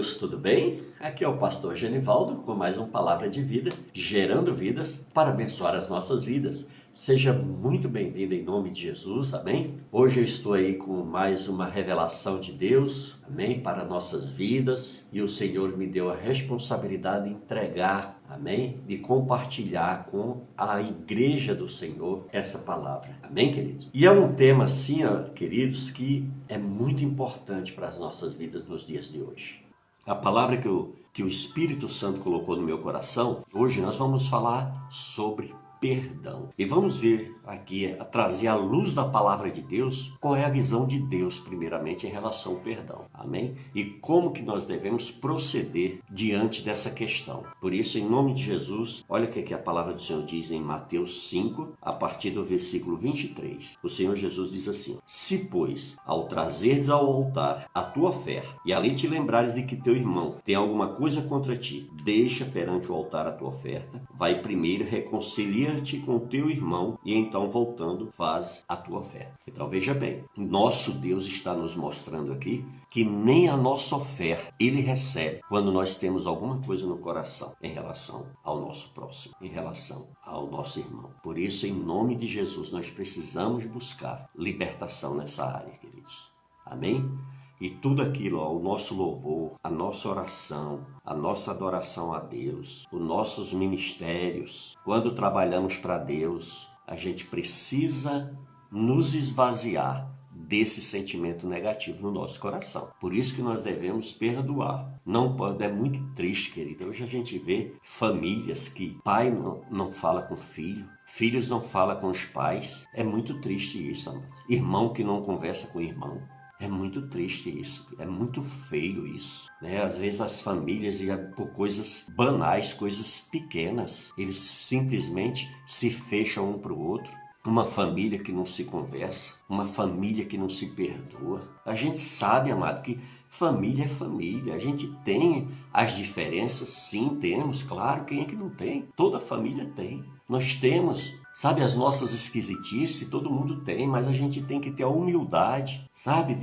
Deus, tudo bem? Aqui é o pastor Genivaldo com mais uma palavra de vida, gerando vidas para abençoar as nossas vidas. Seja muito bem-vindo em nome de Jesus, amém? Hoje eu estou aí com mais uma revelação de Deus, amém? Para nossas vidas, e o Senhor me deu a responsabilidade de entregar, amém? De compartilhar com a igreja do Senhor essa palavra, amém, queridos? E é um tema assim, queridos, que é muito importante para as nossas vidas nos dias de hoje. A palavra que o Espírito Santo colocou no meu coração, hoje nós vamos falar sobre perdão. E vamos ver aqui, trazer à luz da palavra de Deus, qual é a visão de Deus, primeiramente, em relação ao perdão. Amém? E como que nós devemos proceder diante dessa questão. Por isso, em nome de Jesus, olha o que a palavra do Senhor diz em Mateus 5, a partir do versículo 23. O Senhor Jesus diz assim: Se, pois, ao trazeres ao altar a tua oferta, e ali te lembrares de que teu irmão tem alguma coisa contra ti, deixa perante o altar a tua oferta, vai primeiro reconcilia-te com teu irmão e então voltando faz a tua oferta. Então veja bem, nosso Deus está nos mostrando aqui que nem a nossa oferta Ele recebe quando nós temos alguma coisa no coração em relação ao nosso próximo, em relação ao nosso irmão. Por isso, em nome de Jesus, nós precisamos buscar libertação nessa área, queridos. Amém? E tudo aquilo, o nosso louvor, a nossa oração, a nossa adoração a Deus, os nossos ministérios, quando trabalhamos para Deus, a gente precisa nos esvaziar desse sentimento negativo no nosso coração. Por isso que nós devemos perdoar. Não pode, é muito triste, querido. Hoje a gente vê famílias que pai não fala com filho, filhos não falam com os pais. É muito triste isso, amado. Irmão que não conversa com irmão. É muito triste isso, é muito feio isso, né? Às vezes as famílias, por coisas banais, coisas pequenas, eles simplesmente se fecham um para o outro. Uma família que não se conversa, uma família que não se perdoa. A gente sabe, amado, que família é família. A gente tem as diferenças, sim, temos, claro, quem é que não tem? Toda família tem. Nós temos, sabe, as nossas esquisitices, todo mundo tem, mas a gente tem que ter a humildade, sabe,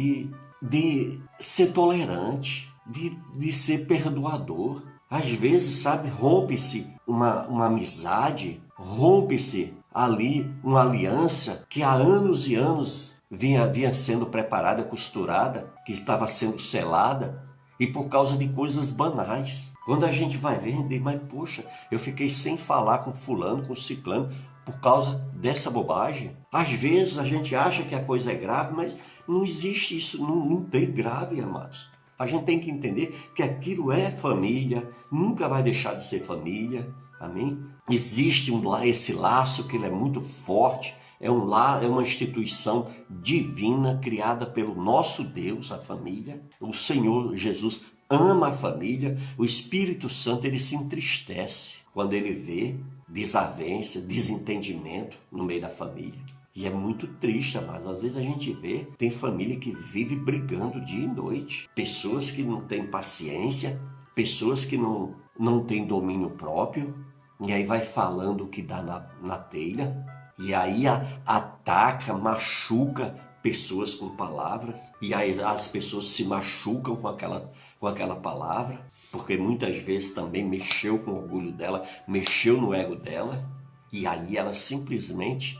de ser tolerante, de ser perdoador. Às vezes, sabe, rompe-se uma amizade, rompe-se ali uma aliança que há anos e anos vinha sendo preparada, costurada, que estava sendo selada, e por causa de coisas banais. Quando a gente vai ver, mas poxa, eu fiquei sem falar com fulano, com ciclano, por causa dessa bobagem. Às vezes a gente acha que a coisa é grave, mas não existe isso, não tem grave, amados. A gente tem que entender que aquilo é família, nunca vai deixar de ser família, amém? Existe esse laço que ele é muito forte, é uma instituição divina criada pelo nosso Deus, a família. O Senhor Jesus ama a família, o Espírito Santo ele se entristece quando ele vê desavença, desentendimento no meio da família. E é muito triste, mas às vezes a gente vê, tem família que vive brigando dia e noite. Pessoas que não têm paciência, pessoas que não têm domínio próprio, e aí vai falando o que dá na telha, e aí ataca, machuca pessoas com palavras, e aí as pessoas se machucam com aquela palavra, porque muitas vezes também mexeu com o orgulho dela, mexeu no ego dela, e aí ela simplesmente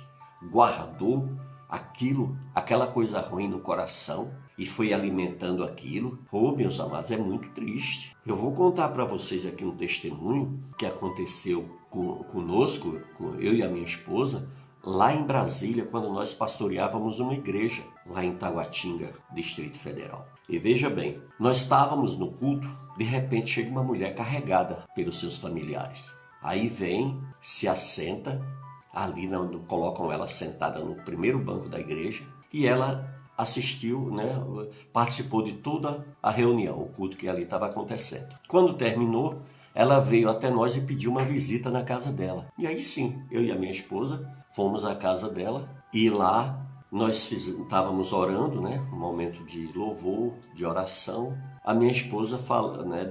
guardou aquela coisa ruim no coração e foi alimentando aquilo. Meus amados, é muito triste. Eu vou contar para vocês aqui um testemunho que aconteceu conosco, com eu e a minha esposa, lá em Brasília, quando nós pastoreávamos uma igreja, lá em Taguatinga, Distrito Federal. E veja bem, nós estávamos no culto, de repente chega uma mulher carregada pelos seus familiares. Aí vem, se assenta, ali colocam ela sentada no primeiro banco da igreja e ela assistiu, né, participou de toda a reunião, o culto que ali estava acontecendo. Quando terminou, ela veio até nós e pediu uma visita na casa dela. E aí sim, eu e a minha esposa fomos à casa dela e lá nós estávamos orando, né, um momento de louvor, de oração. A minha esposa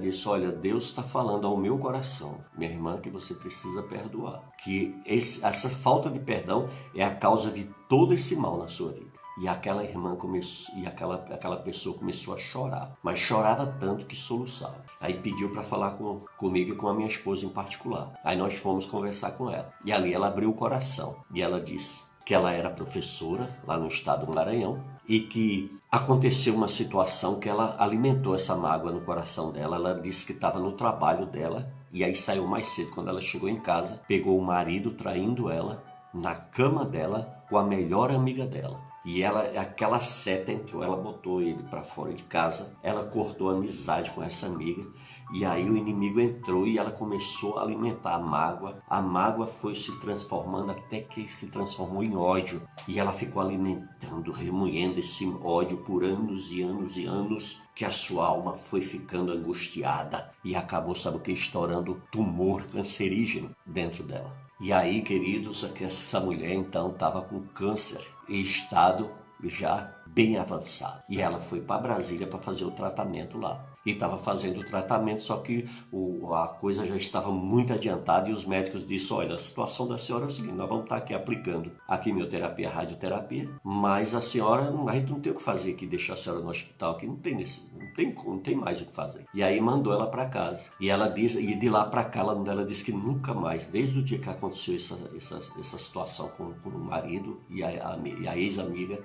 disse: olha, Deus está falando ao meu coração, minha irmã, que você precisa perdoar. Que essa falta de perdão é a causa de todo esse mal na sua vida. E aquela irmã começou, e aquela pessoa começou a chorar, mas chorava tanto que soluçava. Aí pediu para falar comigo e com a minha esposa em particular. Aí nós fomos conversar com ela. E ali ela abriu o coração e ela disse que ela era professora lá no estado do Maranhão e que aconteceu uma situação que ela alimentou essa mágoa no coração dela. Ela disse que estava no trabalho dela e aí saiu mais cedo. Quando ela chegou em casa, pegou o marido traindo ela na cama dela com a melhor amiga dela. E aquela seta entrou, ela botou ele para fora de casa, ela cortou a amizade com essa amiga, e aí o inimigo entrou e ela começou a alimentar a mágoa. A mágoa foi se transformando até que se transformou em ódio. E ela ficou alimentando, remoendo esse ódio por anos e anos e anos, que a sua alma foi ficando angustiada e acabou, sabe o que? Estourando tumor cancerígeno dentro dela. E aí, queridos, essa mulher então estava com câncer em estado já bem avançado. E ela foi para Brasília para fazer o tratamento lá. E estava fazendo o tratamento, só que a coisa já estava muito adiantada e os médicos disseram, olha, a situação da senhora é o seguinte, nós vamos estar aqui aplicando a quimioterapia, a radioterapia, mas a senhora, a gente não tem o que fazer aqui, deixar a senhora no hospital aqui, não tem mais o que fazer. E aí mandou ela para casa. E ela disse, e de lá para cá, ela disse que nunca mais, desde o dia que aconteceu essa situação com o marido e a ex-amiga,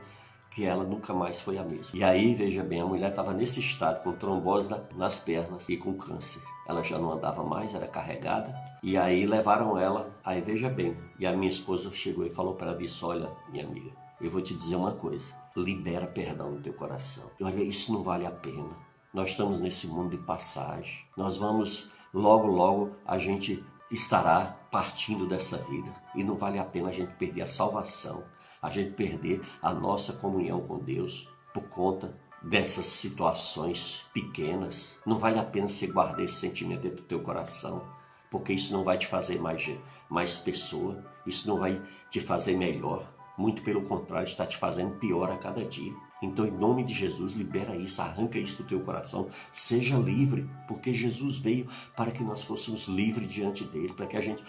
que ela nunca mais foi a mesma. E aí, veja bem, a mulher estava nesse estado, com trombose nas pernas e com câncer. Ela já não andava mais, era carregada. E aí levaram ela, aí veja bem, e a minha esposa chegou e falou para ela, disse, olha, minha amiga, eu vou te dizer uma coisa, libera perdão no teu coração. Olha, isso não vale a pena. Nós estamos nesse mundo de passagem. Nós vamos, logo, a gente estará partindo dessa vida. E não vale a pena a gente perder a salvação, a gente perder a nossa comunhão com Deus por conta dessas situações pequenas. Não vale a pena você guardar esse sentimento dentro do teu coração, porque isso não vai te fazer mais pessoa, isso não vai te fazer melhor. Muito pelo contrário, está te fazendo pior a cada dia. Então, em nome de Jesus, libera isso, arranca isso do teu coração. Seja livre, porque Jesus veio para que nós fôssemos livres diante dele, para que a gente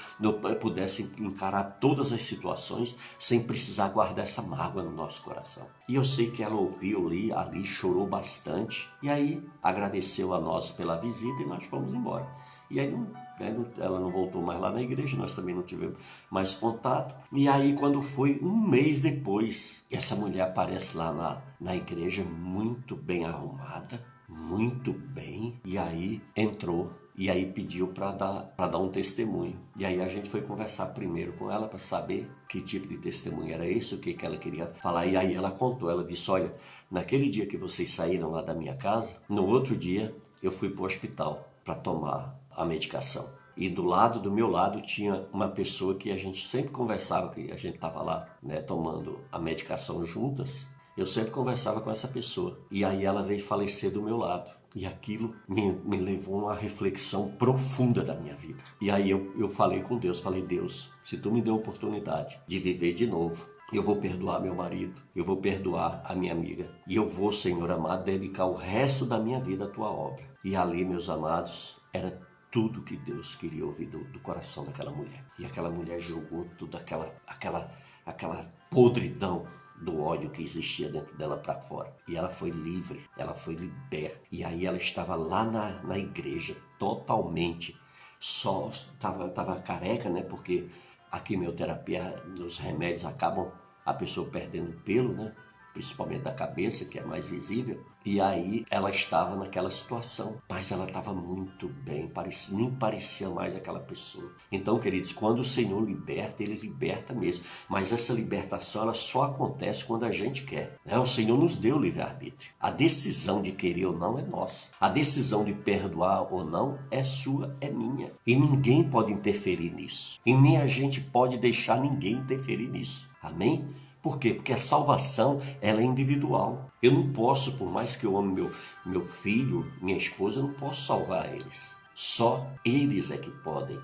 pudesse encarar todas as situações sem precisar guardar essa mágoa no nosso coração. E eu sei que ela ouviu ali, chorou bastante, e aí agradeceu a nós pela visita e nós fomos embora. E aí ela não voltou mais lá na igreja, nós também não tivemos mais contato. E aí quando foi um mês depois, essa mulher aparece lá na igreja muito bem arrumada, muito bem. E aí entrou e aí pediu para dar um testemunho. E aí a gente foi conversar primeiro com ela para saber que tipo de testemunho era esse, o que ela queria falar. E aí ela contou, ela disse, olha, naquele dia que vocês saíram lá da minha casa, no outro dia eu fui para o hospital para tomar a medicação. E do meu lado tinha uma pessoa que a gente sempre conversava, que a gente estava lá, né, tomando a medicação juntas. Eu sempre conversava com essa pessoa. E aí ela veio falecer do meu lado. E aquilo me levou a uma reflexão profunda da minha vida. E aí eu falei com Deus, Deus, se tu me deu a oportunidade de viver de novo, eu vou perdoar meu marido, eu vou perdoar a minha amiga. E eu vou, Senhor amado, dedicar o resto da minha vida à tua obra. E ali, meus amados, era tudo que Deus queria ouvir do coração daquela mulher. E aquela mulher jogou tudo, aquela podridão do ódio que existia dentro dela para fora. E ela foi livre, ela foi liberta. E aí ela estava lá na igreja, totalmente, só estava careca, né? Porque a quimioterapia, os remédios acabam a pessoa perdendo pelo, né? Principalmente da cabeça, que é mais visível. E aí ela estava naquela situação, mas ela estava muito bem, nem parecia mais aquela pessoa. Então, queridos, quando o Senhor liberta, Ele liberta mesmo. Mas essa libertação, ela só acontece quando a gente quer. O Senhor nos deu o livre-arbítrio. A decisão de querer ou não é nossa. A decisão de perdoar ou não é sua, é minha. E ninguém pode interferir nisso. E nem a gente pode deixar ninguém interferir nisso. Amém? Por quê? Porque a salvação, ela é individual. Eu não posso, por mais que eu ame meu filho, minha esposa, eu não posso salvar eles. Só eles é que podem,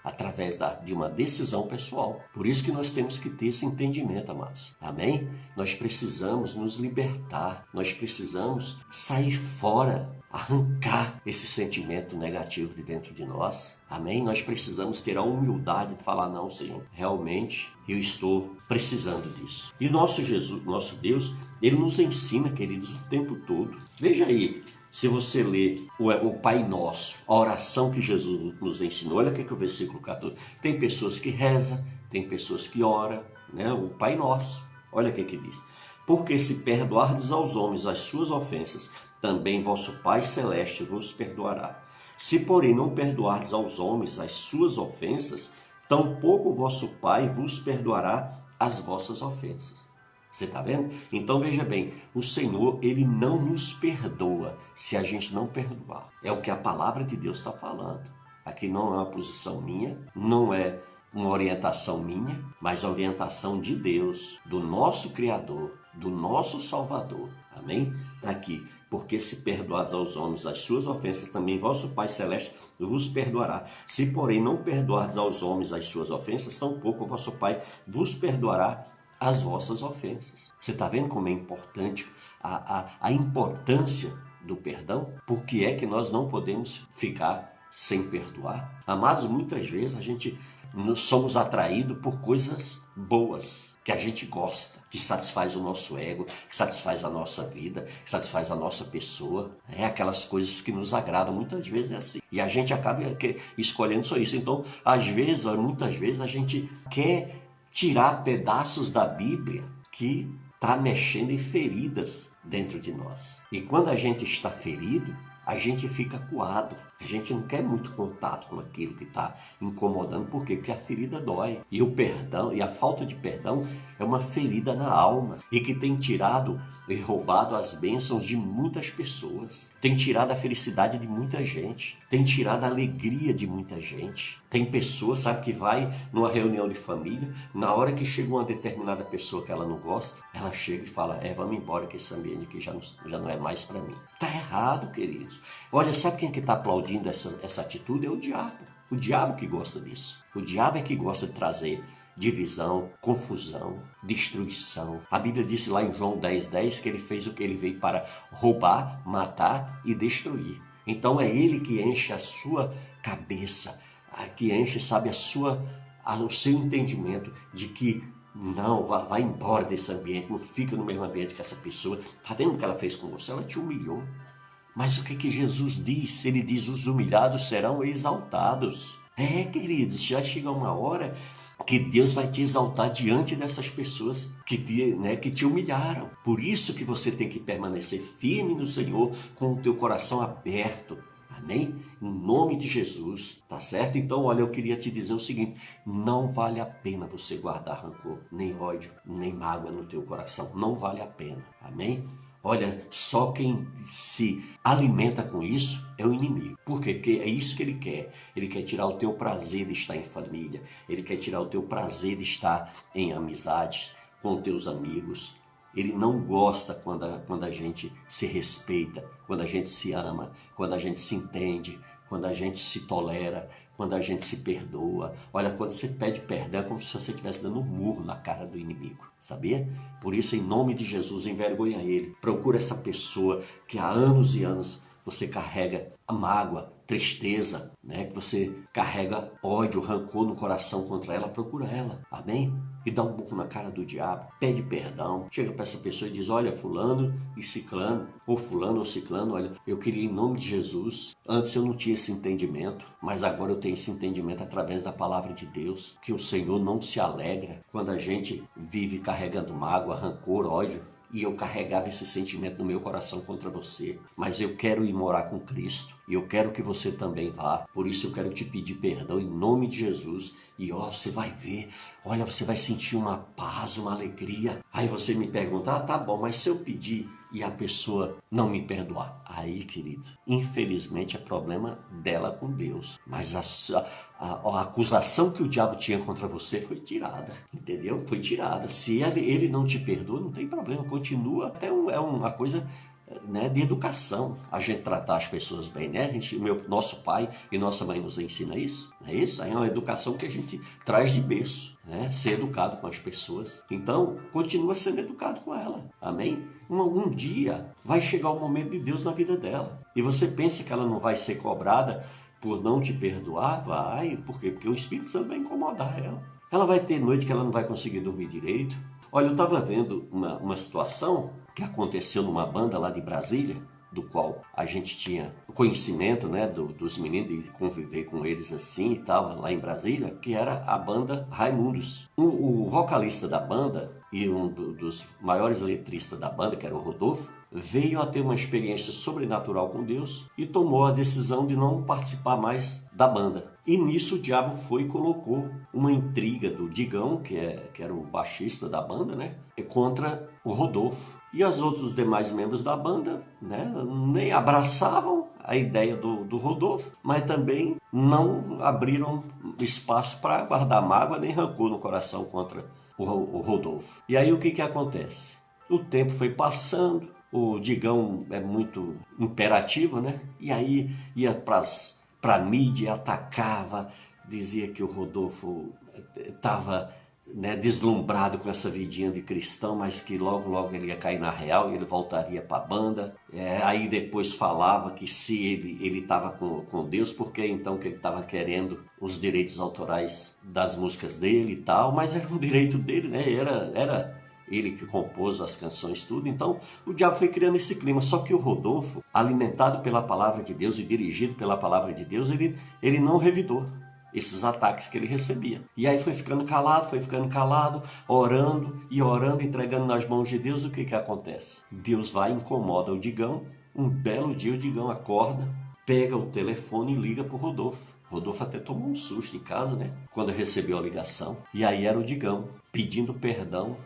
através de uma decisão pessoal. Por isso que nós temos que ter esse entendimento, amados. Amém? Nós precisamos nos libertar. Nós precisamos sair fora arrancar esse sentimento negativo de dentro de nós. Amém? Nós precisamos ter a humildade de falar, não, Senhor, realmente eu estou precisando disso. E o nosso Jesus, nosso Deus, Ele nos ensina, queridos, o tempo todo. Veja aí, se você ler o Pai Nosso, a oração que Jesus nos ensinou, olha o versículo 14. Tem pessoas que rezam, tem pessoas que oram, né? O Pai Nosso, olha o que diz. Porque se perdoardes aos homens as suas ofensas, também vosso Pai Celeste vos perdoará. Se, porém, não perdoardes aos homens as suas ofensas, tampouco vosso Pai vos perdoará as vossas ofensas. Você está vendo? Então veja bem, o Senhor, Ele não nos perdoa se a gente não perdoar. É o que a palavra de Deus está falando. Aqui não é uma posição minha, não é uma orientação minha, mas a orientação de Deus, do nosso Criador, do nosso Salvador. Amém? Aqui, porque se perdoados aos homens as suas ofensas, também vosso Pai Celeste vos perdoará. Se, porém, não perdoardes aos homens as suas ofensas, tampouco vosso Pai vos perdoará as vossas ofensas. Você está vendo como é importante a importância do perdão? Por que é que nós não podemos ficar sem perdoar? Amados, muitas vezes a gente somos atraídos por coisas boas, que a gente gosta, que satisfaz o nosso ego, que satisfaz a nossa vida, que satisfaz a nossa pessoa. É aquelas coisas que nos agradam, muitas vezes é assim. E a gente acaba escolhendo só isso. Então, às vezes, muitas vezes, a gente quer tirar pedaços da Bíblia que está mexendo em feridas dentro de nós. E quando a gente está ferido, a gente fica acuado. A gente não quer muito contato com aquilo que está incomodando. Por quê? Porque a ferida dói. E o perdão, e a falta de perdão é uma ferida na alma. E que tem tirado e roubado as bênçãos de muitas pessoas. Tem tirado a felicidade de muita gente. Tem tirado a alegria de muita gente. Tem pessoas, sabe, que vai numa reunião de família, na hora que chega uma determinada pessoa que ela não gosta, ela chega e fala, vamos embora que esse ambiente aqui já não é mais para mim. Tá errado, queridos. Olha, sabe quem é que está aplaudindo essa atitude? É o diabo. O diabo que gosta disso. O diabo é que gosta de trazer divisão, confusão, destruição. A Bíblia disse lá em João 10:10 que ele fez o que ele veio para roubar, matar e destruir. Então é ele que enche a sua cabeça, que enche, sabe, o seu entendimento de que não, vai embora desse ambiente, não fica no mesmo ambiente que essa pessoa. Está vendo o que ela fez com você? Ela te humilhou. Mas o que Jesus diz? Ele diz, os humilhados serão exaltados. Queridos, já chega uma hora que Deus vai te exaltar diante dessas pessoas que te humilharam. Por isso que você tem que permanecer firme no Senhor, com o teu coração aberto. Amém? Em nome de Jesus, tá certo? Então, olha, eu queria te dizer o seguinte, não vale a pena você guardar rancor, nem ódio, nem mágoa no teu coração. Não vale a pena. Amém? Olha, só quem se alimenta com isso é o inimigo. Por quê? Porque é isso que ele quer. Ele quer tirar o teu prazer de estar em família. Ele quer tirar o teu prazer de estar em amizades, com teus amigos. Ele não gosta quando a gente se respeita, quando a gente se ama, quando a gente se entende, quando a gente se tolera, quando a gente se perdoa. Olha, quando você pede perdão, é como se você estivesse dando um murro na cara do inimigo, sabia? Por isso, em nome de Jesus, envergonha ele. Procura essa pessoa que há anos e anos você carrega a mágoa, tristeza, que você carrega ódio, rancor no coração contra ela. Procura ela, amém? E dá um burro na cara do diabo, pede perdão, chega para essa pessoa e diz, olha, fulano e ciclano, ou fulano ou ciclano, olha, eu queria em nome de Jesus, antes eu não tinha esse entendimento, mas agora eu tenho esse entendimento através da palavra de Deus, que o Senhor não se alegra quando a gente vive carregando mágoa, rancor, ódio. E eu carregava esse sentimento no meu coração contra você. Mas eu quero ir morar com Cristo. E eu quero que você também vá. Por isso eu quero te pedir perdão em nome de Jesus. E você vai ver. Olha, você vai sentir uma paz, uma alegria. Aí você me pergunta, tá bom, mas se eu pedir e a pessoa não me perdoar? Aí, querido, infelizmente é problema dela com Deus. Mas a acusação que o diabo tinha contra você foi tirada, entendeu? Foi tirada. Se ele não te perdoa, não tem problema, continua. Até é uma coisa né, de educação, a gente tratar as pessoas bem, né? Nosso pai e nossa mãe nos ensina isso, não é isso? Aí é uma educação que a gente traz de berço, né? Ser educado com as pessoas. Então, continua sendo educado com ela, amém? Um dia vai chegar o momento de Deus na vida dela. E você pensa que ela não vai ser cobrada por não te perdoar? Vai. Por quê? Porque o Espírito Santo vai incomodar ela. Ela vai ter noite que ela não vai conseguir dormir direito. Olha, eu estava vendo uma situação que aconteceu numa banda lá de Brasília, do qual a gente tinha conhecimento, né, dos meninos, de conviver com eles assim e tal, lá em Brasília, que era a banda Raimundos. O vocalista da banda e um dos maiores letristas da banda, que era o Rodolfo, veio a ter uma experiência sobrenatural com Deus e tomou a decisão de não participar mais da banda. E nisso o diabo foi e colocou uma intriga do Digão, que era o baixista da banda, né, contra o Rodolfo. E os outros demais membros da banda, né, nem abraçavam a ideia do Rodolfo, mas também não abriram espaço para guardar mágoa nem rancor no coração contra o Rodolfo. E aí o que acontece? O tempo foi passando, o Digão é muito imperativo, né? E aí ia para a mídia, atacava, dizia que o Rodolfo estava, né, deslumbrado com essa vidinha de cristão, mas que logo ele ia cair na real e ele voltaria para a banda. Aí depois falava que se ele estava com Deus, porque então que ele estava querendo os direitos autorais das músicas dele e tal, mas era um direito dele, né? Era ele que compôs as canções, tudo. Então o diabo foi criando esse clima. Só que o Rodolfo, alimentado pela palavra de Deus e dirigido pela palavra de Deus, ele não revidou esses ataques que ele recebia. E aí foi ficando calado, orando, entregando nas mãos de Deus. O que acontece? Deus vai e incomoda o Digão. Um belo dia o Digão acorda, pega o telefone e liga para o Rodolfo. Rodolfo até tomou um susto em casa, né? Quando recebeu a ligação. E aí era o Digão pedindo perdão,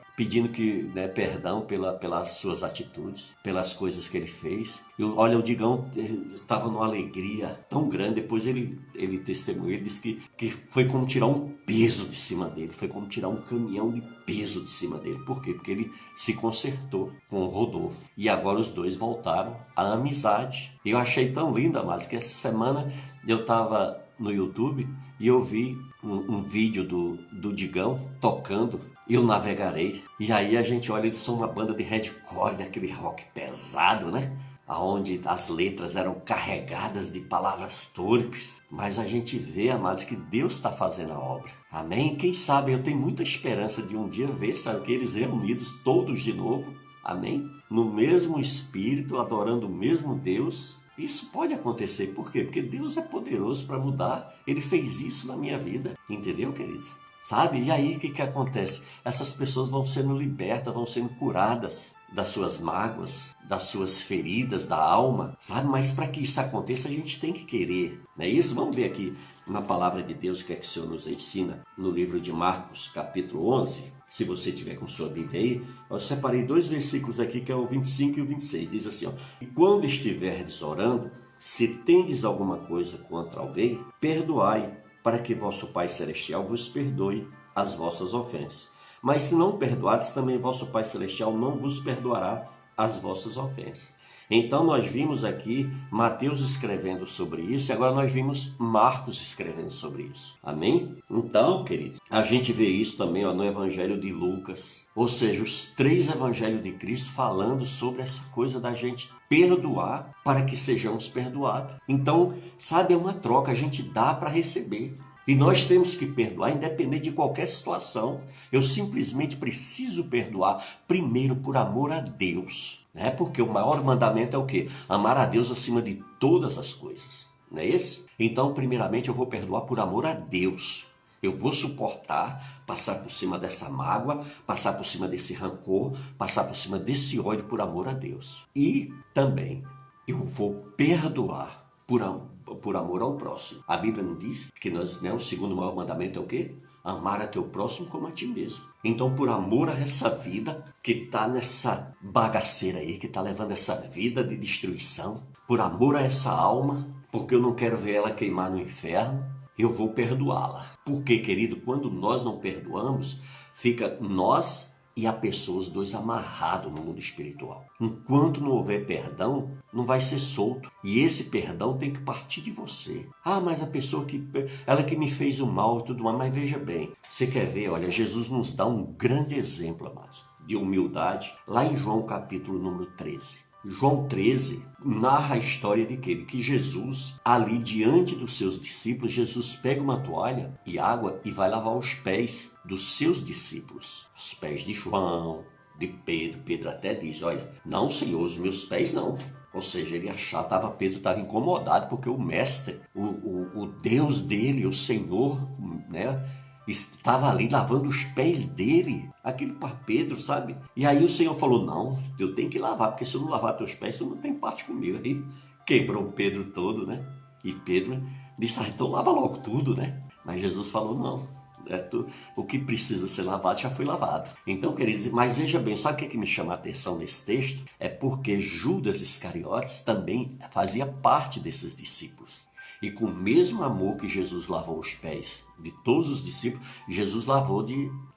perdão pelas suas atitudes, pelas coisas que ele fez. Olha, o Digão estava numa alegria tão grande. Depois ele testemunhou, ele disse que foi como tirar um peso de cima dele, foi como tirar um caminhão de peso de cima dele. Por quê? Porque ele se consertou com o Rodolfo. E agora os dois voltaram à amizade. E eu achei tão lindo, amados, que essa semana eu estava no YouTube e eu vi um vídeo do Digão tocando Eu Navegarei. E aí a gente olha, eles são uma banda de hardcore, daquele rock pesado, né? Onde as letras eram carregadas de palavras torpes. Mas a gente vê, amados, que Deus está fazendo a obra. Amém? Quem sabe, eu tenho muita esperança de um dia ver, sabe, que eles reunidos todos de novo. Amém? No mesmo espírito, adorando o mesmo Deus. Isso pode acontecer. Por quê? Porque Deus é poderoso para mudar. Ele fez isso na minha vida. Entendeu, queridos? Sabe? E aí o que acontece? Essas pessoas vão sendo libertas, vão sendo curadas das suas mágoas, das suas feridas da alma, sabe? Mas para que isso aconteça, a gente tem que querer, não é isso? Vamos ver aqui na palavra de Deus o que é que o Senhor nos ensina no livro de Marcos, capítulo 11. Se você tiver com sua Bíblia aí, eu separei 2 versículos aqui, que é o 25 e o 26. Diz assim, ó: E quando estiverdes orando, se tendes alguma coisa contra alguém, perdoai, para que vosso Pai Celestial vos perdoe as vossas ofensas. Mas se não perdoardes, também vosso Pai Celestial não vos perdoará as vossas ofensas. Então nós vimos aqui Mateus escrevendo sobre isso, e agora nós vimos Marcos escrevendo sobre isso. Amém? Então, queridos, a gente vê isso também, ó, no Evangelho de Lucas. Ou seja, os 3 Evangelhos de Cristo falando sobre essa coisa da gente perdoar para que sejamos perdoados. Então, sabe, é uma troca, a gente dá para receber. E nós temos que perdoar, independente de qualquer situação. Eu simplesmente preciso perdoar, primeiro por amor a Deus. Né? Porque o maior mandamento é o quê? Amar a Deus acima de todas as coisas. Não é esse? Então, primeiramente, eu vou perdoar por amor a Deus. Eu vou suportar, passar por cima dessa mágoa, passar por cima desse rancor, passar por cima desse ódio por amor a Deus. E também eu vou perdoar por amor ao próximo. A Bíblia não diz que nós, né, o segundo maior mandamento é o quê? Amar a teu próximo como a ti mesmo. Então, por amor a essa vida que está nessa bagaceira aí, que está levando essa vida de destruição, por amor a essa alma, porque eu não quero ver ela queimar no inferno, eu vou perdoá-la. Porque, querido, quando nós não perdoamos, fica nós e a pessoa, os dois amarrados no mundo espiritual. Enquanto não houver perdão, não vai ser solto. E esse perdão tem que partir de você. Ah, mas a pessoa ela que me fez o mal e tudo mais. Mas veja bem, você quer ver, olha, Jesus nos dá um grande exemplo, amados, de humildade, lá em João capítulo número 13. João 13 narra a história de que Jesus, ali diante dos seus discípulos, Jesus pega uma toalha e água e vai lavar os pés dos seus discípulos. Os pés de João, de Pedro. Pedro até diz, olha, não, Senhor, os meus pés não. Ou seja, ele achava, Pedro estava incomodado porque o mestre, o Deus dele, o Senhor, né, estava ali lavando os pés dele, aquele para Pedro, sabe? E aí o Senhor falou, não, eu tenho que lavar, porque se eu não lavar teus pés, tu não tem parte comigo. Aí quebrou o Pedro todo, né? E Pedro disse, então lava logo tudo, né? Mas Jesus falou, não, o que precisa ser lavado já foi lavado. Então, queridos, mas veja bem, sabe o que me chama a atenção nesse texto? É porque Judas Iscariotes também fazia parte desses discípulos. E com o mesmo amor que Jesus lavou os pés de todos os discípulos, Jesus lavou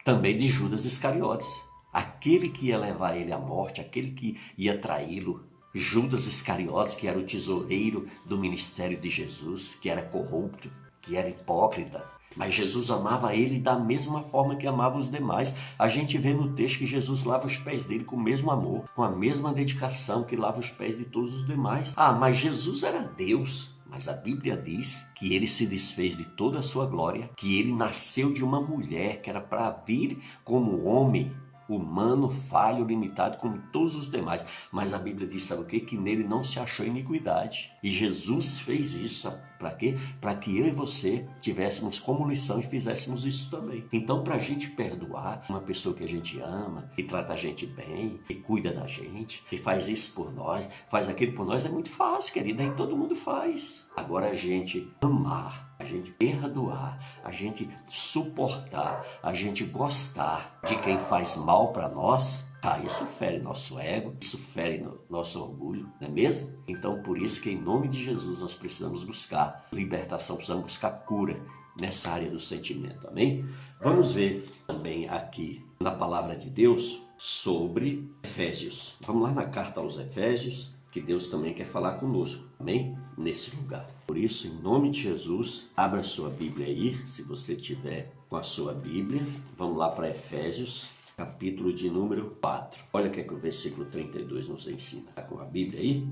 também de Judas Iscariotes. Aquele que ia levar ele à morte, aquele que ia traí-lo. Judas Iscariotes, que era o tesoureiro do ministério de Jesus, que era corrupto, que era hipócrita. Mas Jesus amava ele da mesma forma que amava os demais. A gente vê no texto que Jesus lava os pés dele com o mesmo amor, com a mesma dedicação que lava os pés de todos os demais. Ah, mas Jesus era Deus. Mas a Bíblia diz que ele se desfez de toda a sua glória, que ele nasceu de uma mulher, que era para vir como homem, humano, falho, limitado, como todos os demais. Mas a Bíblia diz, sabe o quê? Que nele não se achou iniquidade. E Jesus fez isso, para quê? Para que eu e você tivéssemos como lição e fizéssemos isso também. Então, para a gente perdoar uma pessoa que a gente ama, que trata a gente bem, que cuida da gente, que faz isso por nós, faz aquilo por nós, é muito fácil, querida, aí todo mundo faz. Agora a gente amar, a gente perdoar, a gente suportar, a gente gostar de quem faz mal para nós, isso fere nosso ego, isso fere nosso orgulho, não é mesmo? Então, por isso que em nome de Jesus nós precisamos buscar libertação, precisamos buscar cura nessa área do sentimento, amém? Vamos ver também aqui na palavra de Deus sobre Efésios. Vamos lá na carta aos Efésios, que Deus também quer falar conosco, amém? Nesse lugar. Por isso, em nome de Jesus, abra sua Bíblia aí, se você tiver com a sua Bíblia. Vamos lá para Efésios, capítulo de número 4. Olha o que o versículo 32 nos ensina. Está com a Bíblia aí?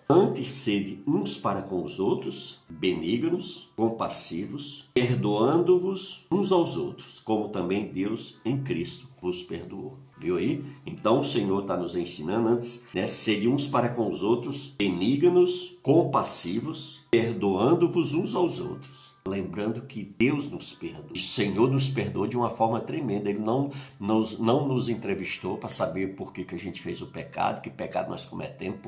Antes sede uns para com os outros, benignos, compassivos, perdoando-vos uns aos outros, como também Deus em Cristo vos perdoou. Viu aí? Então o Senhor está nos ensinando antes, né? Sede uns para com os outros, benignos, compassivos, perdoando-vos uns aos outros. Lembrando que Deus nos perdoa. O Senhor nos perdoou de uma forma tremenda. Ele não nos entrevistou para saber por que a gente fez o pecado, que pecado nós cometemos,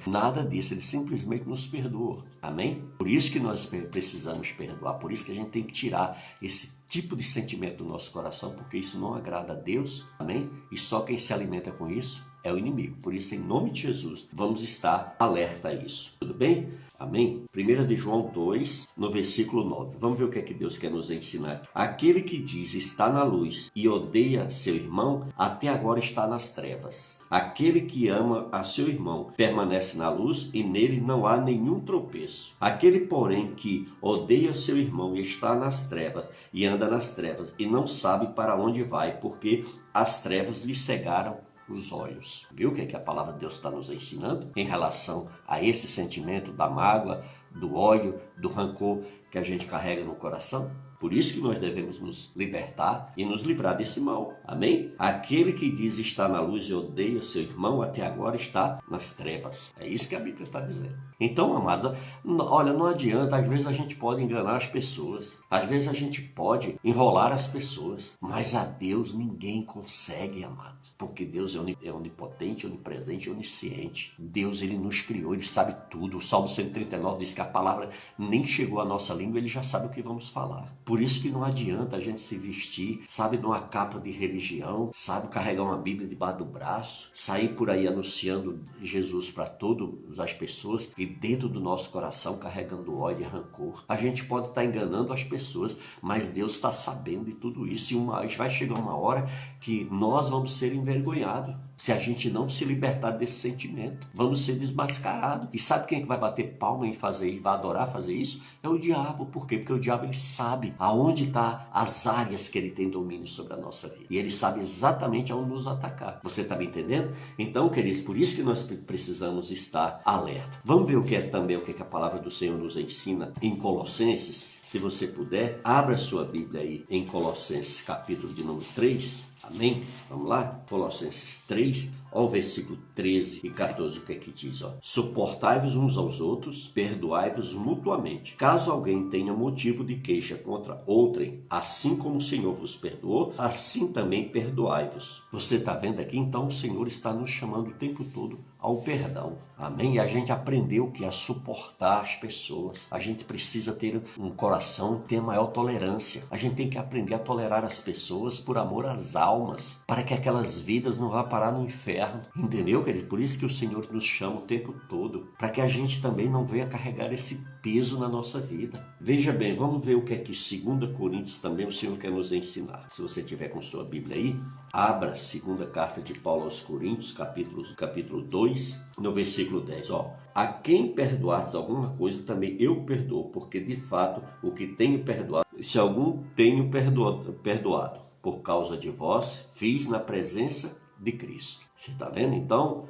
nada disso. Ele simplesmente nos perdoou. Amém? Por isso que nós precisamos perdoar. Por isso que a gente tem que tirar esse tipo de sentimento do nosso coração, porque isso não agrada a Deus. Amém? E só quem se alimenta com isso é o inimigo. Por isso, em nome de Jesus, vamos estar alerta a isso. Tudo bem? Amém? 1 de João 2, no versículo 9. Vamos ver o que é que Deus quer nos ensinar. Aquele que diz está na luz e odeia seu irmão, até agora está nas trevas. Aquele que ama a seu irmão permanece na luz e nele não há nenhum tropeço. Aquele, porém, que odeia seu irmão e está nas trevas e anda nas trevas e não sabe para onde vai, porque as trevas lhe cegaram os olhos. Viu o que a palavra de Deus está nos ensinando em relação a esse sentimento da mágoa, do ódio, do rancor que a gente carrega no coração? Por isso que nós devemos nos libertar e nos livrar desse mal. Amém? Aquele que diz está na luz e odeia seu irmão, até agora está nas trevas. É isso que a Bíblia está dizendo. Então, amados, olha, não adianta. Às vezes a gente pode enganar as pessoas. Às vezes a gente pode enrolar as pessoas. Mas a Deus ninguém consegue, amados. Porque Deus é onipotente, onipresente, onisciente. Deus, Ele nos criou, Ele sabe tudo. O Salmo 139 diz que a palavra nem chegou à nossa língua, Ele já sabe o que vamos falar. Por isso que não adianta a gente se vestir, sabe, numa capa de religião, sabe, carregar uma Bíblia debaixo do braço, sair por aí anunciando Jesus para todas as pessoas e dentro do nosso coração carregando ódio e rancor. A gente pode estar enganando as pessoas, mas Deus está sabendo de tudo isso e vai chegar uma hora que nós vamos ser envergonhados. Se a gente não se libertar desse sentimento, vamos ser desmascarados. E sabe quem é que vai bater palma em fazer e vai adorar fazer isso? É o diabo. Por quê? Porque o diabo ele sabe aonde estão as áreas que ele tem domínio sobre a nossa vida. E ele sabe exatamente aonde nos atacar. Você está me entendendo? Então, queridos, por isso que nós precisamos estar alerta. Vamos ver o que é também o que a palavra do Senhor nos ensina em Colossenses. Se você puder, abra sua Bíblia aí em Colossenses, capítulo de número 3. Amém? Vamos lá? Colossenses 3, ó, o versículo 13 e 14, o que é que diz? Ó? Suportai-vos uns aos outros, perdoai-vos mutuamente. Caso alguém tenha motivo de queixa contra outrem, assim como o Senhor vos perdoou, assim também perdoai-vos. Você está vendo aqui? Então o Senhor está nos chamando o tempo todo ao perdão. Amém? E a gente aprendeu que é suportar as pessoas. A gente precisa ter um coração, ter maior tolerância. A gente tem que aprender a tolerar as pessoas por amor às almas, para que aquelas vidas não vá parar no inferno. Entendeu, querido? Por isso que o Senhor nos chama o tempo todo, para que a gente também não venha carregar esse peso na nossa vida. Veja bem, vamos ver o que é que 2 Coríntios também o Senhor quer nos ensinar. Se você tiver com sua Bíblia aí, abra a segunda carta de Paulo aos Coríntios, capítulo 2, no versículo 10. Ó, a quem perdoardes alguma coisa, também eu perdoo, porque de fato o que tenho perdoado, se algum tenho perdoado, por causa de vós, fiz na presença de Cristo. Você está vendo? Então,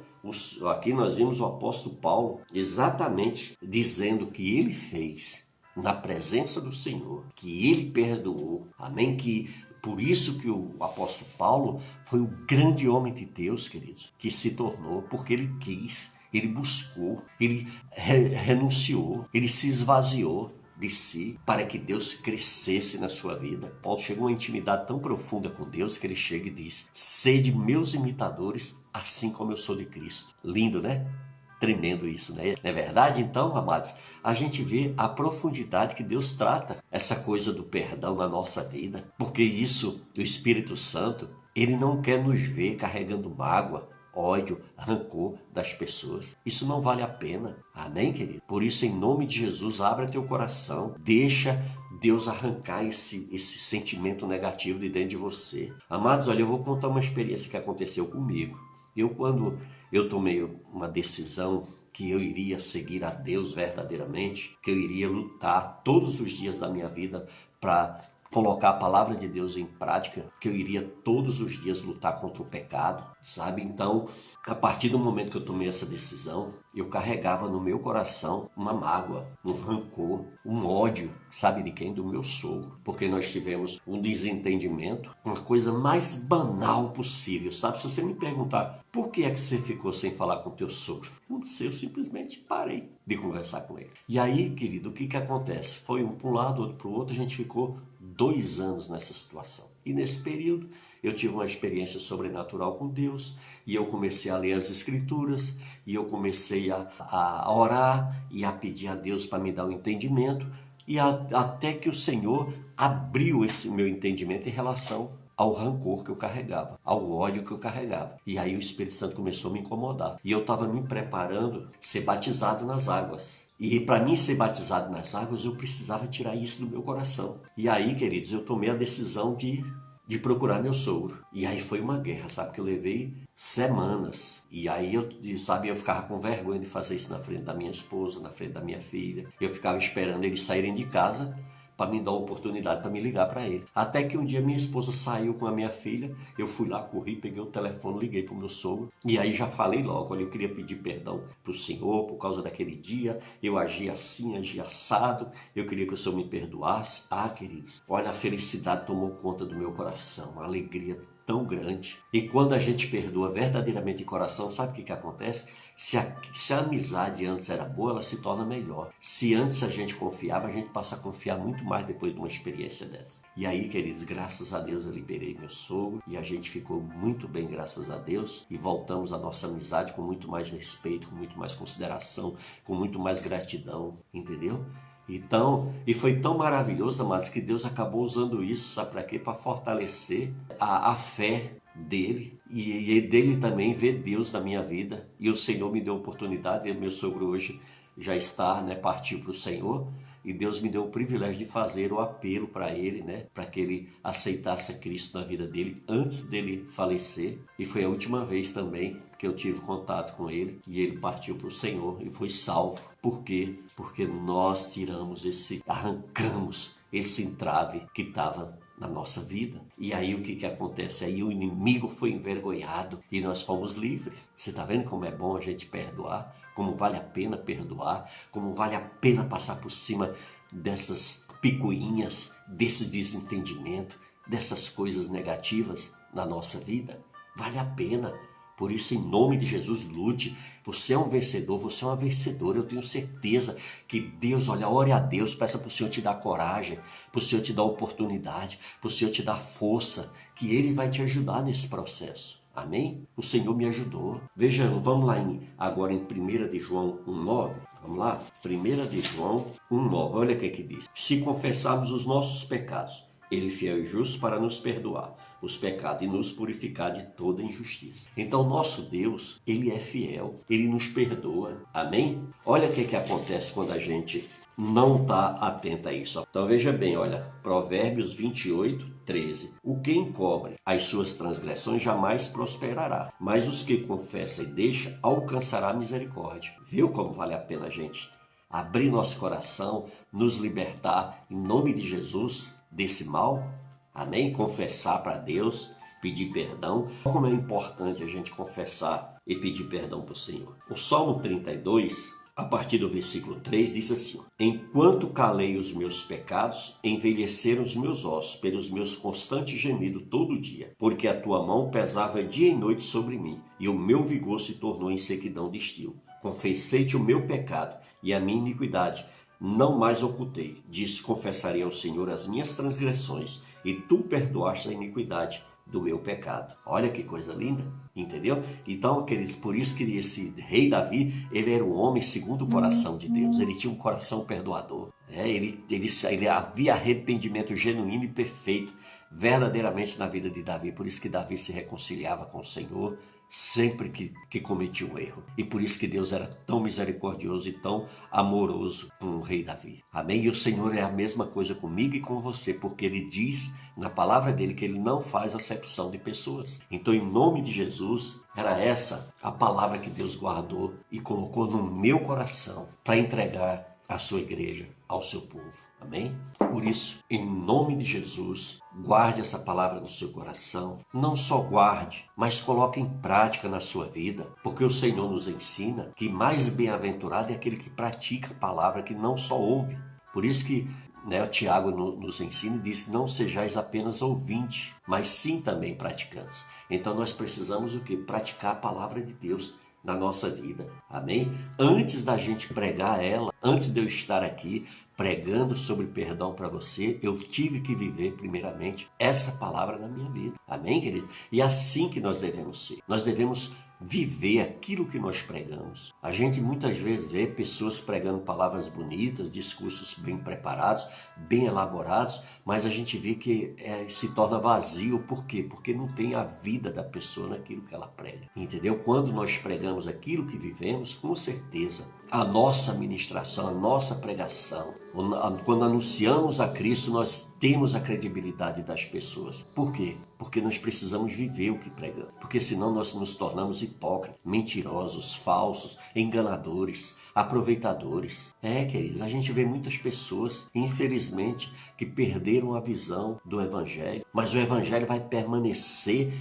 aqui nós vimos o apóstolo Paulo exatamente dizendo que ele fez na presença do Senhor, que ele perdoou. Amém? Que por isso que o apóstolo Paulo foi o grande homem de Deus, queridos, que se tornou, porque ele quis, ele buscou, ele renunciou, ele se esvaziou de si para que Deus crescesse na sua vida. Paulo chegou a uma intimidade tão profunda com Deus que ele chega e diz: sede meus imitadores, assim como eu sou de Cristo. Lindo, né? Tremendo isso, né? Não é verdade? Então, amados, a gente vê a profundidade que Deus trata essa coisa do perdão na nossa vida, porque isso, o Espírito Santo, ele não quer nos ver carregando mágoa, ódio, rancor das pessoas. Isso não vale a pena. Amém, querido? Por isso, em nome de Jesus, abra teu coração. Deixa Deus arrancar esse sentimento negativo de dentro de você. Amados, olha, eu vou contar uma experiência que aconteceu comigo. Quando eu tomei uma decisão que eu iria seguir a Deus verdadeiramente, que eu iria lutar todos os dias da minha vida para colocar a palavra de Deus em prática, que eu iria todos os dias lutar contra o pecado, sabe? Então, a partir do momento que eu tomei essa decisão, eu carregava no meu coração uma mágoa, um rancor, um ódio, sabe de quem? Do meu sogro, porque nós tivemos um desentendimento, uma coisa mais banal possível, sabe? Se você me perguntar, por que é que você ficou sem falar com teu sogro? Eu não sei, eu simplesmente parei de conversar com ele. E aí, querido, o que acontece? Foi um para um lado, outro para o outro, a gente ficou 2 anos nessa situação. E nesse período eu tive uma experiência sobrenatural com Deus e eu comecei a ler as Escrituras e eu comecei a orar e a pedir a Deus para me dar um entendimento e até que o Senhor abriu esse meu entendimento em relação ao rancor que eu carregava, ao ódio que eu carregava. E aí o Espírito Santo começou a me incomodar. E eu estava me preparando ser batizado nas águas. E para mim ser batizado nas águas, eu precisava tirar isso do meu coração. E aí, queridos, eu tomei a decisão de procurar meu sogro. E aí foi uma guerra, sabe? Que eu levei semanas. E aí eu ficava com vergonha de fazer isso na frente da minha esposa, na frente da minha filha. Eu ficava esperando eles saírem de casa para me dar a oportunidade para me ligar para ele. Até que um dia minha esposa saiu com a minha filha, eu fui lá, corri, peguei o telefone, liguei para o meu sogro, e aí já falei logo, olha, eu queria pedir perdão para o senhor por causa daquele dia, eu agi assim, agi assado, eu queria que o senhor me perdoasse. Ah, queridos, olha, a felicidade tomou conta do meu coração, a alegria tão grande. E quando a gente perdoa verdadeiramente de coração, sabe o que acontece? Se a amizade antes era boa, ela se torna melhor. Se antes a gente confiava, a gente passa a confiar muito mais depois de uma experiência dessa. E aí, queridos, graças a Deus eu liberei meu sogro e a gente ficou muito bem, graças a Deus, e voltamos à nossa amizade com muito mais respeito, com muito mais consideração, com muito mais gratidão, entendeu? Então, e foi tão maravilhoso, amados, que Deus acabou usando isso, sabe para quê? Para fortalecer a fé dele e dele também ver Deus na minha vida. E o Senhor me deu a oportunidade, meu sogro hoje já está, né, partiu para o Senhor, e Deus me deu o privilégio de fazer o apelo para ele, né, para que ele aceitasse a Cristo na vida dele antes dele falecer. E foi a última vez também que eu tive contato com ele, e ele partiu para o Senhor e foi salvo. Por quê? Porque nós arrancamos esse entrave que estava na nossa vida. E aí o que acontece? Aí o inimigo foi envergonhado e nós fomos livres. Você está vendo como é bom a gente perdoar? Como vale a pena perdoar? Como vale a pena passar por cima dessas picuinhas, desse desentendimento, dessas coisas negativas na nossa vida? Vale a pena. Por isso, em nome de Jesus, lute. Você é um vencedor, você é uma vencedora. Eu tenho certeza que Deus, olha, ore a Deus, peça para o Senhor te dar coragem, para o Senhor te dar oportunidade, para o Senhor te dar força, que Ele vai te ajudar nesse processo. Amém? O Senhor me ajudou. Veja, vamos lá agora em 1 de João 1,9. Vamos lá? 1 de João 1,9. Olha o que diz. Se confessarmos os nossos pecados, Ele é fiel e justo para nos perdoar os pecados e nos purificar de toda injustiça. Então, nosso Deus, Ele é fiel, Ele nos perdoa. Amém? Olha o que acontece quando a gente não está atento a isso. Então, veja bem, olha, Provérbios 28, 13. O que encobre as suas transgressões jamais prosperará, mas os que confessam e deixam alcançará misericórdia. Viu como vale a pena a gente abrir nosso coração, nos libertar, em nome de Jesus, desse mal? Amém? Confessar para Deus, pedir perdão. Como é importante a gente confessar e pedir perdão para o Senhor. O Salmo 32, a partir do versículo 3, diz assim: enquanto calei os meus pecados, envelheceram os meus ossos, pelos meus constantes gemidos todo dia, porque a tua mão pesava dia e noite sobre mim, e o meu vigor se tornou em sequidão de estio. Confessei-te o meu pecado e a minha iniquidade não mais ocultei. Disse: confessarei ao Senhor as minhas transgressões, e tu perdoaste a iniquidade do meu pecado. Olha que coisa linda, entendeu? Então, queridos, por isso que esse rei Davi, ele era um homem segundo o coração de Deus. Ele tinha um coração perdoador. Ele havia arrependimento genuíno e perfeito verdadeiramente na vida de Davi. Por isso que Davi se reconciliava com o Senhor sempre que cometia um erro. E por isso que Deus era tão misericordioso e tão amoroso com o rei Davi. Amém? E o Senhor é a mesma coisa comigo e com você, porque Ele diz na palavra dele que Ele não faz acepção de pessoas. Então, em nome de Jesus, era essa a palavra que Deus guardou e colocou no meu coração para entregar à sua igreja, ao seu povo. Amém? Por isso, em nome de Jesus, guarde essa palavra no seu coração. Não só guarde, mas coloque em prática na sua vida, porque o Senhor nos ensina que mais bem-aventurado é aquele que pratica a palavra, que não só ouve. Por isso que o Tiago nos ensina e diz: não sejais apenas ouvintes, mas sim também praticantes. Então nós precisamos o quê? Praticar a palavra de Deus na nossa vida, amém? Antes da gente pregar ela, antes de eu estar aqui pregando sobre perdão para você, eu tive que viver primeiramente essa palavra na minha vida, amém, querido? E é assim que nós devemos ser. Nós devemos viver aquilo que nós pregamos. A gente muitas vezes vê pessoas pregando palavras bonitas, discursos bem preparados, bem elaborados, mas a gente vê que se torna vazio. Por quê? Porque não tem a vida da pessoa naquilo que ela prega, entendeu? Quando nós pregamos aquilo que vivemos, com certeza a nossa ministração, a nossa pregação, quando anunciamos a Cristo, nós temos a credibilidade das pessoas. Por quê? Porque nós precisamos viver o que pregamos. Porque senão nós nos tornamos hipócritas, mentirosos, falsos, enganadores, aproveitadores. Queridos, a gente vê muitas pessoas, infelizmente, que perderam a visão do Evangelho. Mas o Evangelho vai permanecer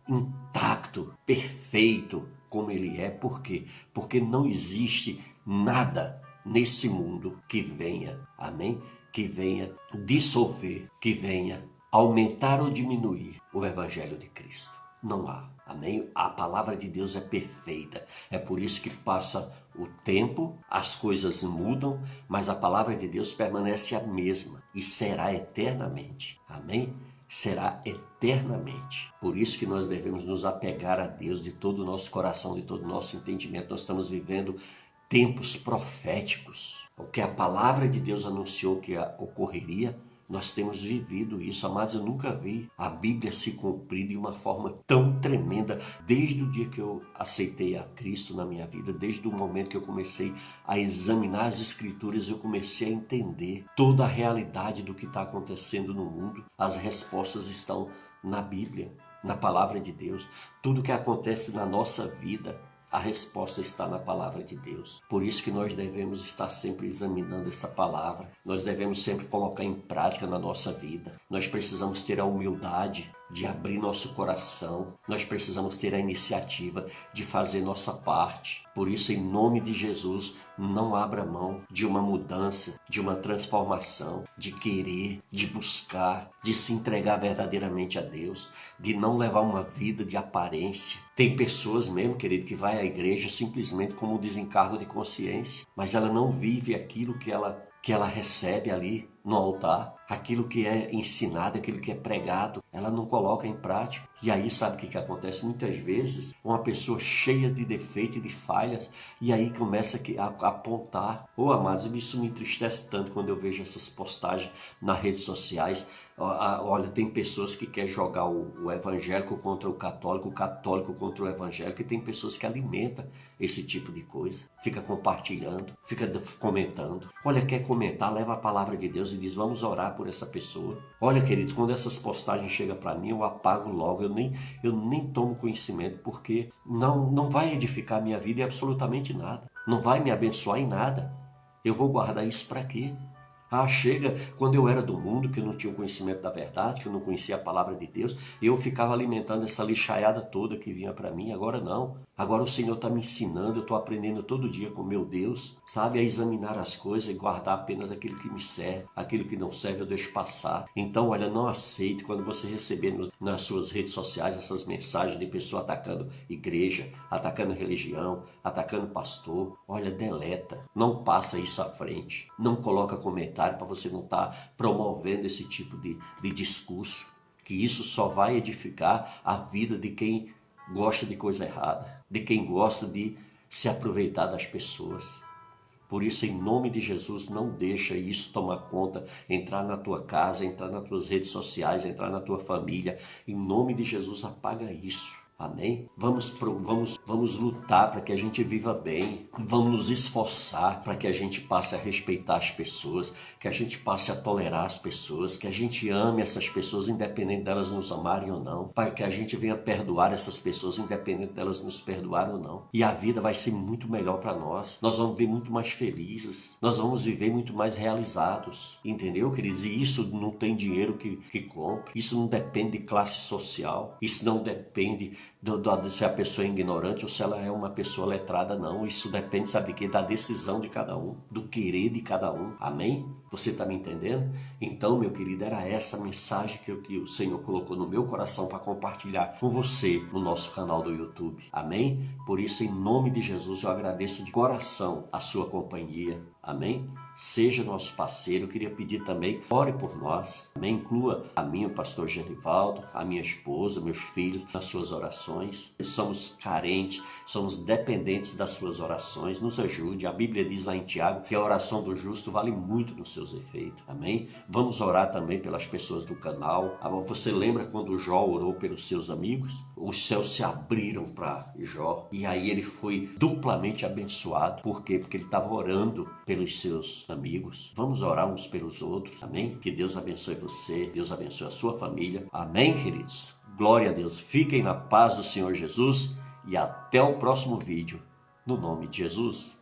intacto, perfeito, como ele é. Por quê? Porque não existe nada nesse mundo que venha, amém? Que venha dissolver, que venha aumentar ou diminuir o Evangelho de Cristo. Não há, amém? A palavra de Deus é perfeita. É por isso que passa o tempo, as coisas mudam, mas a palavra de Deus permanece a mesma e será eternamente, amém? Será eternamente. Por isso que nós devemos nos apegar a Deus de todo o nosso coração, de todo o nosso entendimento. Nós estamos vivendo tempos proféticos. O que a palavra de Deus anunciou que ocorreria, nós temos vivido isso. Amados, eu nunca vi a Bíblia se cumprir de uma forma tão tremenda desde o dia que eu aceitei a Cristo na minha vida, desde o momento que eu comecei a examinar as Escrituras, eu comecei a entender toda a realidade do que está acontecendo no mundo. As respostas estão na Bíblia, na palavra de Deus. Tudo que acontece na nossa vida, a resposta está na palavra de Deus. Por isso que nós devemos estar sempre examinando esta palavra. Nós devemos sempre colocar em prática na nossa vida. Nós precisamos ter a humildade de abrir nosso coração. Nós precisamos ter a iniciativa de fazer nossa parte. Por isso, em nome de Jesus, não abra mão de uma mudança, de uma transformação, de querer, de buscar, de se entregar verdadeiramente a Deus, de não levar uma vida de aparência. Tem pessoas mesmo, querido, que vai à igreja simplesmente como um desencargo de consciência, mas ela não vive aquilo que ela recebe ali no altar, aquilo que é ensinado, aquilo que é pregado, ela não coloca em prática. E aí sabe o que acontece? Muitas vezes uma pessoa cheia de defeitos e de falhas, e aí começa a apontar. Amados, isso me entristece tanto quando eu vejo essas postagens nas redes sociais. Olha, tem pessoas que querem jogar o evangélico contra o católico contra o evangélico, e tem pessoas que alimentam esse tipo de coisa, fica compartilhando, fica comentando. Olha, quer comentar, leva a palavra de Deus e diz, vamos orar por essa pessoa. Olha, queridos, quando essas postagens chegam para mim, eu apago logo, eu nem tomo conhecimento, porque não vai edificar a minha vida em absolutamente nada, não vai me abençoar em nada. Eu vou guardar isso para quê? Chega, quando eu era do mundo, que eu não tinha o conhecimento da verdade, que eu não conhecia a palavra de Deus, eu ficava alimentando essa lixaiada toda que vinha para mim. Agora não. Agora o Senhor está me ensinando, eu estou aprendendo todo dia com meu Deus, sabe, a examinar as coisas e guardar apenas aquilo que me serve. Aquilo que não serve eu deixo passar. Então, olha, não aceite quando você receber nas suas redes sociais essas mensagens de pessoa atacando igreja, atacando religião, atacando pastor. Olha, deleta. Não passa isso à frente. Não coloca comentário para você não estar promovendo esse tipo de discurso, que isso só vai edificar a vida de quem gosta de coisa errada, de quem gosta de se aproveitar das pessoas. Por isso, em nome de Jesus, não deixa isso tomar conta, entrar na tua casa, entrar nas tuas redes sociais, entrar na tua família. Em nome de Jesus, apaga isso. Amém? Vamos lutar para que a gente viva bem. Vamos nos esforçar para que a gente passe a respeitar as pessoas, que a gente passe a tolerar as pessoas, que a gente ame essas pessoas independente delas nos amarem ou não, para que a gente venha perdoar essas pessoas independente delas nos perdoarem ou não. E a vida vai ser muito melhor para nós. Nós vamos viver muito mais felizes. Nós vamos viver muito mais realizados. Entendeu, queridos? E isso não tem dinheiro que compre. Isso não depende de classe social. Isso não depende se a pessoa é ignorante ou se ela é uma pessoa letrada, não. Isso depende, sabe de quê? Da decisão de cada um, do querer de cada um. Amém? Você está me entendendo? Então, meu querido, era essa a mensagem que o Senhor colocou no meu coração para compartilhar com você no nosso canal do YouTube. Amém? Por isso, em nome de Jesus, eu agradeço de coração a sua companhia. Amém? Seja nosso parceiro. Eu queria pedir também, ore por nós. Amém? Inclua a mim, o pastor Genivaldo, a minha esposa, meus filhos, nas suas orações. Somos carentes, somos dependentes das suas orações. Nos ajude. A Bíblia diz lá em Tiago que a oração do justo vale muito nos seus efeitos. Amém? Vamos orar também pelas pessoas do canal. Você lembra quando Jó orou pelos seus amigos? Os céus se abriram para Jó e aí ele foi duplamente abençoado. Por quê? Porque ele estava orando pelos seus amigos. Vamos orar uns pelos outros. Amém? Que Deus abençoe você. Deus abençoe a sua família. Amém, queridos? Glória a Deus. Fiquem na paz do Senhor Jesus e até o próximo vídeo. No nome de Jesus.